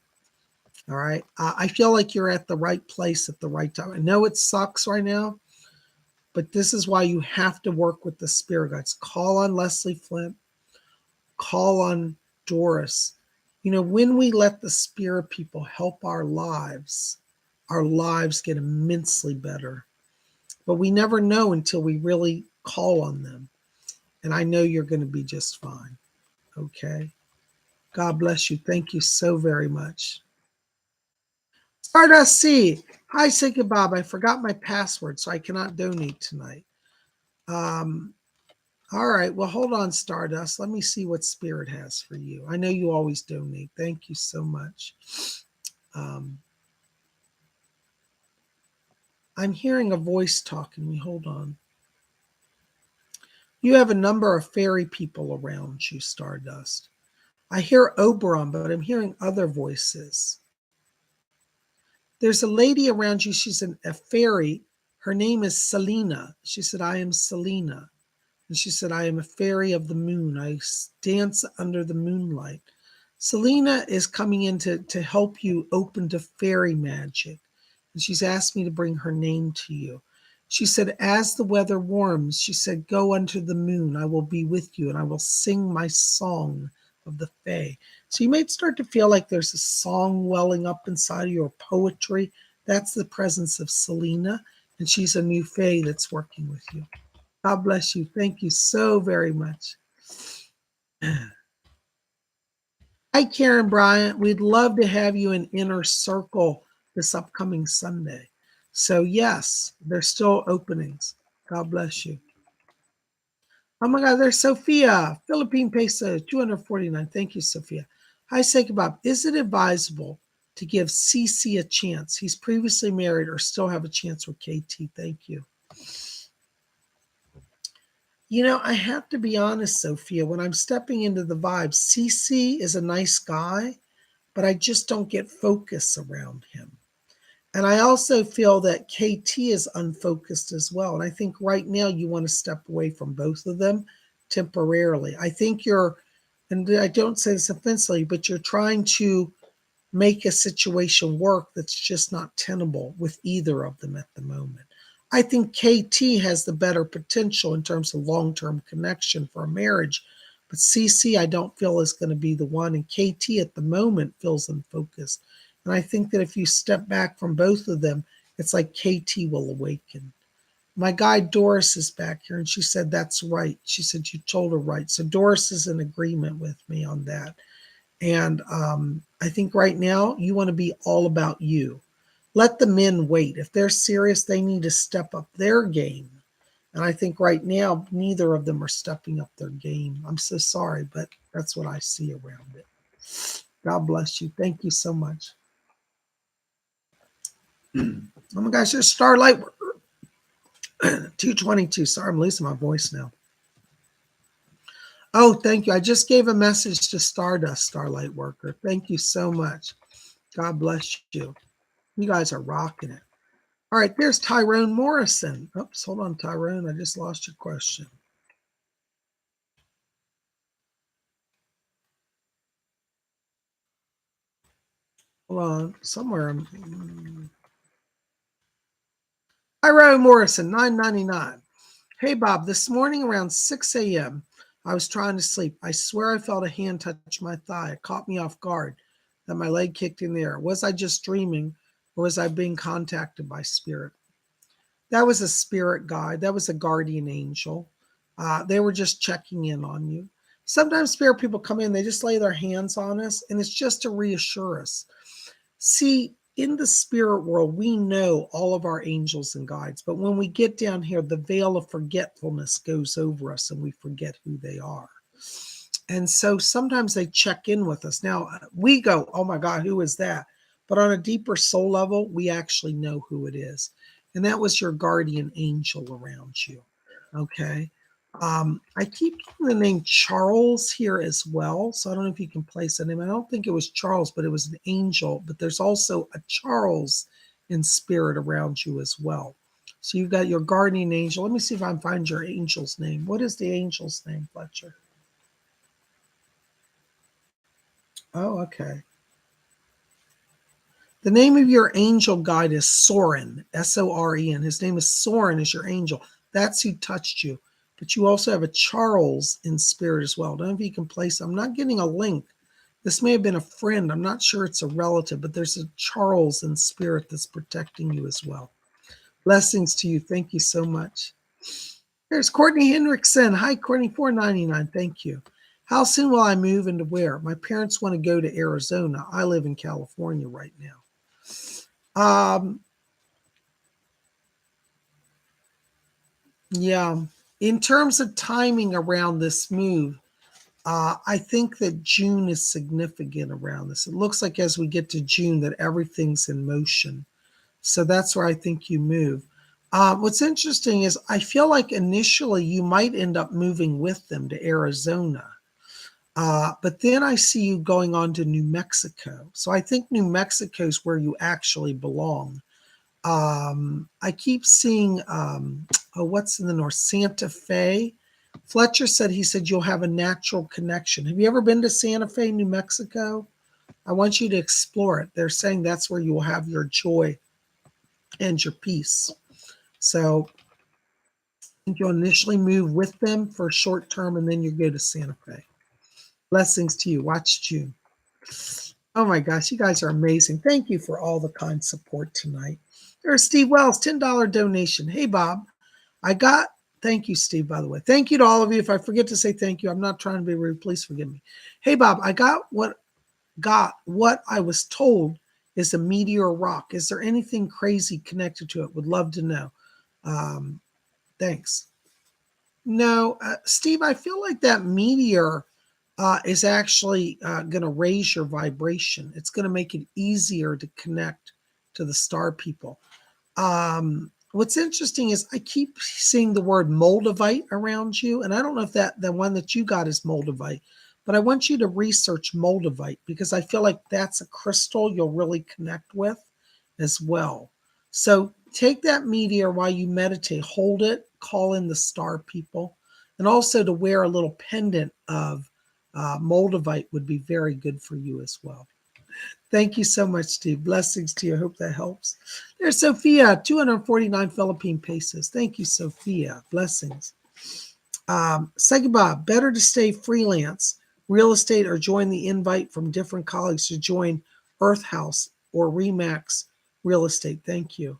All right. I feel like you're at the right place at the right time. I know it sucks right now, but this is why you have to work with the spirit guides. Call on Leslie Flint. Call on Doris. When we let the spirit people help our lives get immensely better. But we never know until we really call on them. And I know you're going to be just fine. Okay. God bless you. Thank you so very much. Stardust C. Hi, Psychic Bob. I forgot my password, so I cannot donate tonight. All right. Well, hold on, Stardust. Let me see what Spirit has for you. I know you always donate. Thank you so much. I'm hearing a voice talking to me. Hold on. You have a number of fairy people around you, Stardust. I hear Oberon, but I'm hearing other voices. There's a lady around you. She's a fairy. Her name is Selena. She said, I am Selena. And she said, I am a fairy of the moon. I dance under the moonlight. Selena is coming in to help you open to fairy magic. And she's asked me to bring her name to you. She said, as the weather warms, she said, go under the moon. I will be with you and I will sing my song of the fae. So you might start to feel like there's a song welling up inside of you or poetry. That's the presence of Selena. And she's a new fae that's working with you. God bless you. Thank you so very much. Hi, Karen Bryant. We'd love to have you in Inner Circle this upcoming Sunday. So, yes, there's still openings. God bless you. Oh my God, there's Sophia. Philippine peso, 249. Thank you, Sophia. Hi, Psychic Bob. Is it advisable to give CC a chance? He's previously married or still have a chance with KT. Thank you. I have to be honest, Sophia, when I'm stepping into the vibe, CC is a nice guy, but I just don't get focus around him. And I also feel that KT is unfocused as well. And I think right now you want to step away from both of them temporarily. I think and I don't say this offensively, but you're trying to make a situation work that's just not tenable with either of them at the moment. I think KT has the better potential in terms of long-term connection for a marriage, but CC I don't feel is going to be the one, and KT at the moment feels unfocused. And I think that if you step back from both of them, it's like KT will awaken. My guide Doris is back here, and she said that's right. She said you told her right. So Doris is in agreement with me on that. And I think right now you want to be all about you. Let the men wait. If they're serious, they need to step up their game. And I think right now, neither of them are stepping up their game. I'm so sorry, but that's what I see around it. God bless you. Thank you so much. Oh my gosh, there's Starlight 222. Sorry, I'm losing my voice now. Oh, thank you. I just gave a message to Stardust, Starlight Worker. Thank you so much. God bless you. You guys are rocking it. All right, there's Tyrone Morrison. Oops, hold on, Tyrone. I just lost your question. Hold on, somewhere. Tyrone Morrison, $9.99. Hey, Bob, this morning around 6 a.m., I was trying to sleep. I swear I felt a hand touch my thigh. It caught me off guard that my leg kicked in the air. Was I just dreaming or was I being contacted by spirit? That was a spirit guide. That was a guardian angel. They were just checking in on you. Sometimes spirit people come in, they just lay their hands on us, and it's just to reassure us. See, in the spirit world, we know all of our angels and guides, but when we get down here, the veil of forgetfulness goes over us and we forget who they are. And so sometimes they check in with us. Now, we go, oh my God, who is that? But on a deeper soul level, we actually know who it is. And that was your guardian angel around you. Okay. I keep getting the name Charles here as well. So I don't know if you can place a name. I don't think it was Charles, but it was an angel. But there's also a Charles in spirit around you as well. So you've got your guardian angel. Let me see if I can find your angel's name. What is the angel's name, Fletcher? Oh, okay. The name of your angel guide is Soren, Soren. His name is Soren, is your angel. That's who touched you. But you also have a Charles in spirit as well. I don't know if you can place. I'm not getting a link, This may have been a friend. I'm not sure it's a relative, but there's a Charles in spirit that's protecting you as well. Blessings to you. Thank you so much. There's Courtney Hendrickson. Hi, Courtney, $4.99. Thank you. How soon will I move and to where? My parents want to go to Arizona. I live in California right now. Yeah. In terms of timing around this move, I think that June is significant around this. It looks like as we get to June that everything's in motion. So that's where I think you move. What's interesting is I feel like initially you might end up moving with them to Arizona. But then I see you going on to New Mexico. So I think New Mexico is where you actually belong. I keep seeing, what's in the north? Santa Fe. Fletcher said he said you'll have a natural connection. Have you ever been to Santa Fe, New Mexico? I want you to explore it. They're saying that's where you will have your joy and your peace. So I think you'll initially move with them for a short term and then you go to Santa Fe. Blessings to you. Watch June. Oh my gosh, you guys are amazing. Thank you for all the kind support tonight. There's Steve Wells, $10 donation. Hey, Bob, thank you, Steve, by the way. Thank you to all of you. If I forget to say thank you, I'm not trying to be rude. Please forgive me. Hey, Bob, I got what I was told is a meteor rock. Is there anything crazy connected to it? Would love to know. Thanks. No, Steve, I feel like that meteor is actually going to raise your vibration. It's going to make it easier to connect to the star people. What's interesting is I keep seeing the word Moldavite around you, and I don't know if the one that you got is Moldavite, but I want you to research Moldavite because I feel like that's a crystal you'll really connect with as well. So take that meteor while you meditate, hold it, call in the star people, and also to wear a little pendant of Moldavite would be very good for you as well. Thank you so much, Steve. Blessings to you. I hope that helps. There's Sophia, 249 Philippine pesos. Thank you, Sophia. Blessings. Bob, better to stay freelance, real estate, or join the invite from different colleagues to join Earth House or Remax Real Estate. Thank you.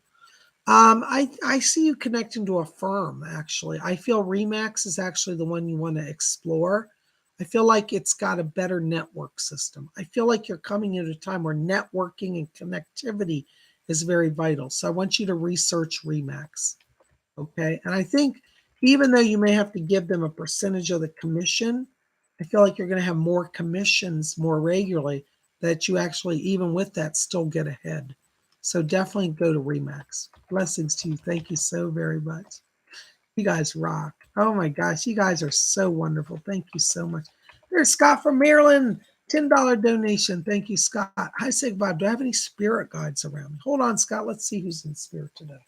I see you connecting to a firm, actually. I feel Remax is actually the one you want to explore. I feel like it's got a better network system. I feel like you're coming at a time where networking and connectivity is very vital. So I want you to research Remax. Okay. And I think even though you may have to give them a percentage of the commission, I feel like you're going to have more commissions more regularly that you actually, even with that, still get ahead. So definitely go to Remax. Blessings to you. Thank you so very much. You guys rock. Oh my gosh, you guys are so wonderful. Thank you so much. There's Scott from Maryland, $10 donation. Thank you, Scott. Hi, Bob. Do I have any spirit guides around me? Hold on, Scott. Let's see who's in spirit today.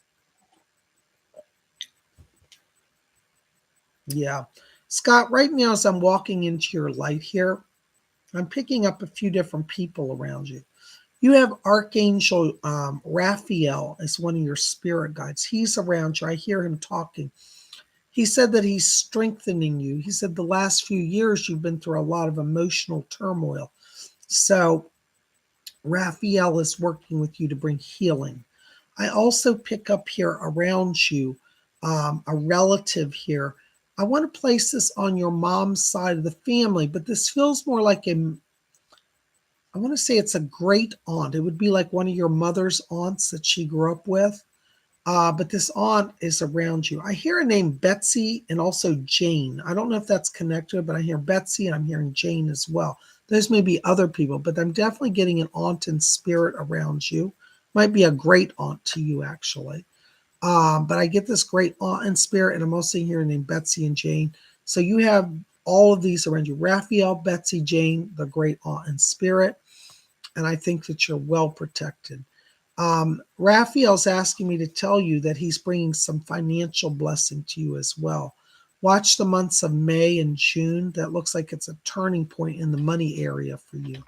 Yeah. Scott, right now as I'm walking into your light here, I'm picking up a few different people around you. You have Archangel Raphael as one of your spirit guides. He's around you. I hear him talking. He said that he's strengthening you. He said the last few years you've been through a lot of emotional turmoil. So Raphael is working with you to bring healing. I also pick up here around you a relative here. I want to place this on your mom's side of the family, but this feels more like I want to say it's a great aunt. It would be like one of your mother's aunts that she grew up with. But this aunt is around you. I hear a name Betsy and also Jane. I don't know if that's connected, but I hear Betsy and I'm hearing Jane as well. Those may be other people, but I'm definitely getting an aunt in spirit around you. Might be a great aunt to you, actually. But I get this great aunt in spirit, and I'm also hearing named Betsy and Jane. So you have all of these around you. Raphael, Betsy, Jane, the great aunt in spirit. And I think that you're well protected. Raphael's asking me to tell you that he's bringing some financial blessing to you as well. Watch the months of May and June. That looks like it's a turning point in the money area for you.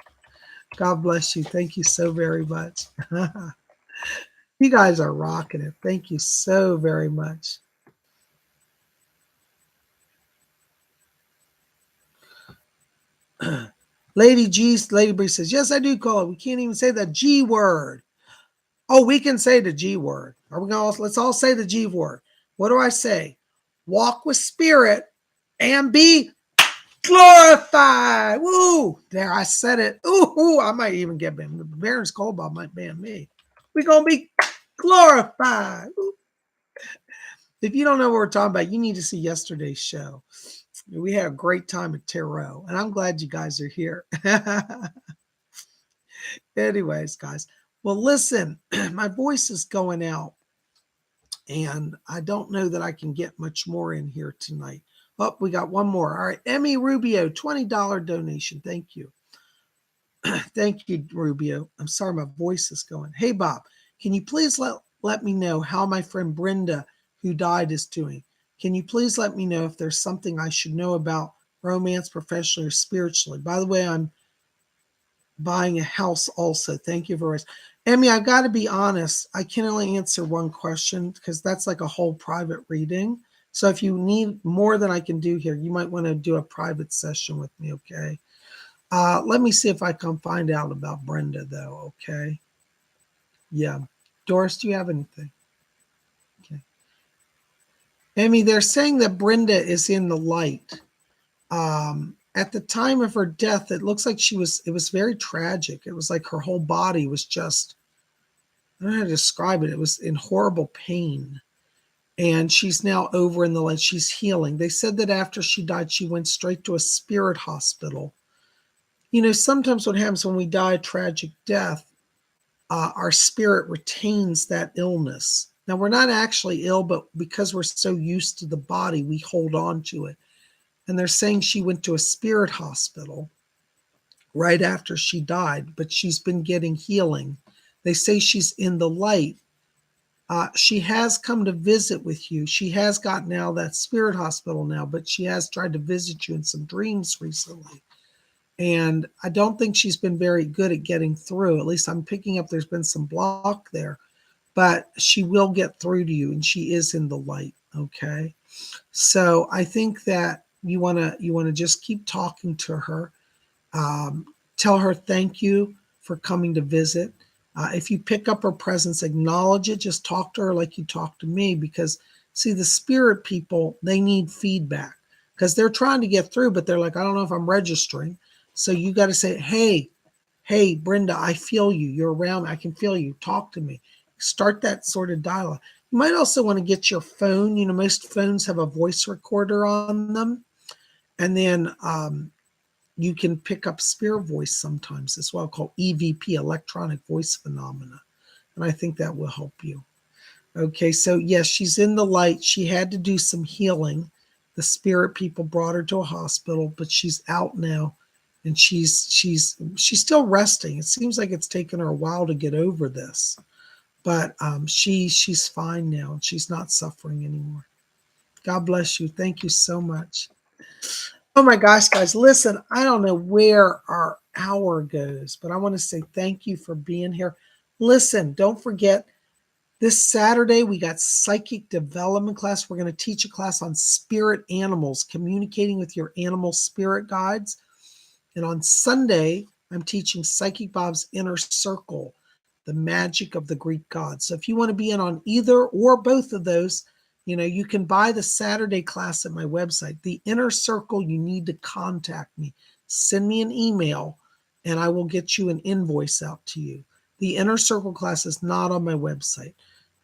God bless you. Thank you so very much. You guys are rocking it. Thank you so very much. Lady Bree says, yes, I do call it. We can't even say the G word. Oh, we can say the G word. Are we going to, let's all say the G word. What do I say? Walk with spirit and be glorified. Woo! There, I said it. Ooh, I might even get banned. The Baron's Cold Bob might ban me. We're going to be glorified. Ooh. If you don't know what we're talking about, you need to see yesterday's show. We had a great time at Tarot, and I'm glad you guys are here. Anyways, guys, well, listen, my voice is going out, and I don't know that I can get much more in here tonight. Oh, we got one more. All right, Emmy Rubio, $20 donation. Thank you. Thank you, Rubio. I'm sorry, my voice is going. Hey, Bob, can you please let me know how my friend Brenda, who died, is doing? Can you please let me know if there's something I should know about romance, professionally, or spiritually? By the way, I'm buying a house also. Thank you very much. Emmy, I've got to be honest. I can only answer one question because that's like a whole private reading. So if you need more than I can do here, you might want to do a private session with me, okay? Let me see if I can find out about Brenda, though, okay? Yeah. Doris, do you have anything? Okay. Emmy, they're saying that Brenda is in the light. At the time of her death, it looks like it was very tragic. It was like her whole body was just, I don't know how to describe it. It was in horrible pain. And she's now over in the light. She's healing. They said that after she died, she went straight to a spirit hospital. You know, sometimes what happens when we die a tragic death, our spirit retains that illness. Now, we're not actually ill, but because we're so used to the body, we hold on to it. And they're saying she went to a spirit hospital right after she died, but she's been getting healing. They say she's in the light. She has come to visit with you. She has gotten out of that spirit hospital now, but she has tried to visit you in some dreams recently. And I don't think she's been very good at getting through. At least I'm picking up there's been some block there, but she will get through to you, and she is in the light. Okay. So I think that you want to just keep talking to her. Tell her thank you for coming to visit. If you pick up her presence, acknowledge it. Just talk to her like you talk to me, because see, the spirit people, they need feedback because they're trying to get through, but they're like, I don't know if I'm registering. So you got to say, hey, Brenda, I feel you. You're around. I can feel you. Talk to me. Start that sort of dialogue. You might also want to get your phone. You know, most phones have a voice recorder on them. And then you can pick up spirit voice sometimes as well, called EVP, electronic voice phenomena. And I think that will help you. Okay, so yes, she's in the light. She had to do some healing. The spirit people brought her to a hospital, but she's out now, and she's still resting. It seems like it's taken her a while to get over this, but she's fine now. She's not suffering anymore. God bless you. Thank you so much. Oh my gosh, guys, listen, I don't know where our hour goes, but I want to say thank you for being here. Listen, don't forget, this Saturday, we got psychic development class. We're going to teach a class on spirit animals, communicating with your animal spirit guides. And on Sunday, I'm teaching Psychic Bob's Inner Circle, the magic of the Greek gods. So if you want to be in on either or both of those, you know, you can buy the Saturday class at my website. The Inner Circle, you need to contact me. Send me an email, and I will get you an invoice out to you. The Inner Circle class is not on my website,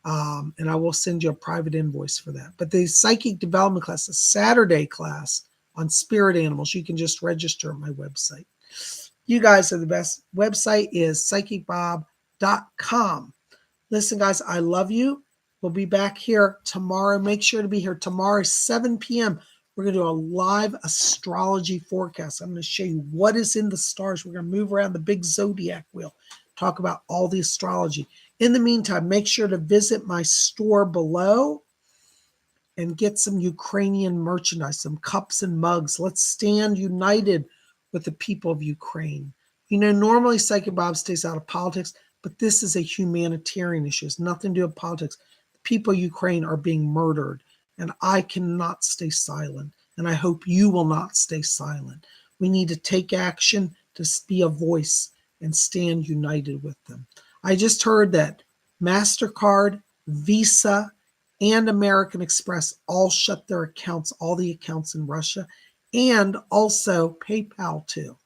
and I will send you a private invoice for that. But the Psychic Development class, the Saturday class on spirit animals, you can just register at my website. You guys are the best. Website is PsychicBob.com. Listen, guys, I love you. We'll be back here tomorrow. Make sure to be here tomorrow, 7 p.m. We're going to do a live astrology forecast. I'm going to show you what is in the stars. We're going to move around the big zodiac wheel, talk about all the astrology. In the meantime, make sure to visit my store below and get some Ukrainian merchandise, some cups and mugs. Let's stand united with the people of Ukraine. You know, normally Psychic Bob stays out of politics, but this is a humanitarian issue. It's nothing to do with politics. The people of Ukraine are being murdered, and I cannot stay silent, and I hope you will not stay silent. We need to take action to be a voice and stand united with them. I just heard that MasterCard, Visa, and American Express all shut their accounts, all the accounts in Russia, and also PayPal too.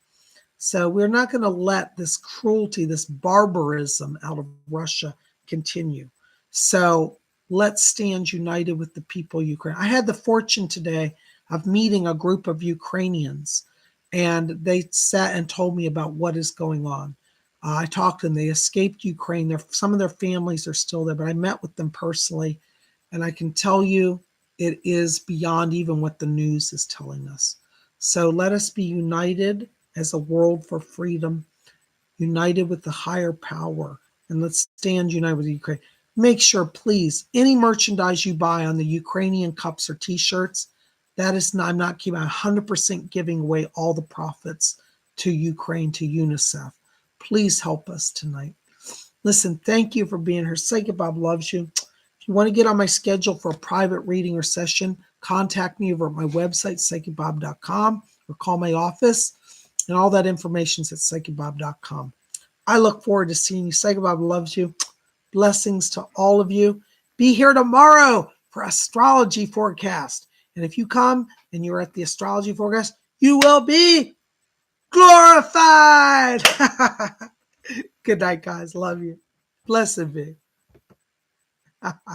So we're not going to let this cruelty, this barbarism out of Russia continue. So let's stand united with the people of Ukraine. I had the fortune today of meeting a group of Ukrainians, and they sat and told me about what is going on. I talked to them. They escaped Ukraine. Some of their families are still there, but I met with them personally, and I can tell you it is beyond even what the news is telling us. So let us be united as a world for freedom, united with the higher power, and let's stand united with Ukraine. Make sure, please, any merchandise you buy on the Ukrainian cups or t-shirts, that is not, I'm not keeping 100% giving away all the profits to Ukraine, to UNICEF. Please help us tonight. Listen, thank you for being here. Psychic Bob loves you. If you want to get on my schedule for a private reading or session, contact me over at my website, PsychicBob.com, or call my office. And all that information is at PsychicBob.com. I look forward to seeing you. Psychic Bob loves you. Blessings to all of you. Be here tomorrow for astrology forecast. And if you come and you're at the astrology forecast, you will be glorified. Good night, guys. Love you. Blessed be.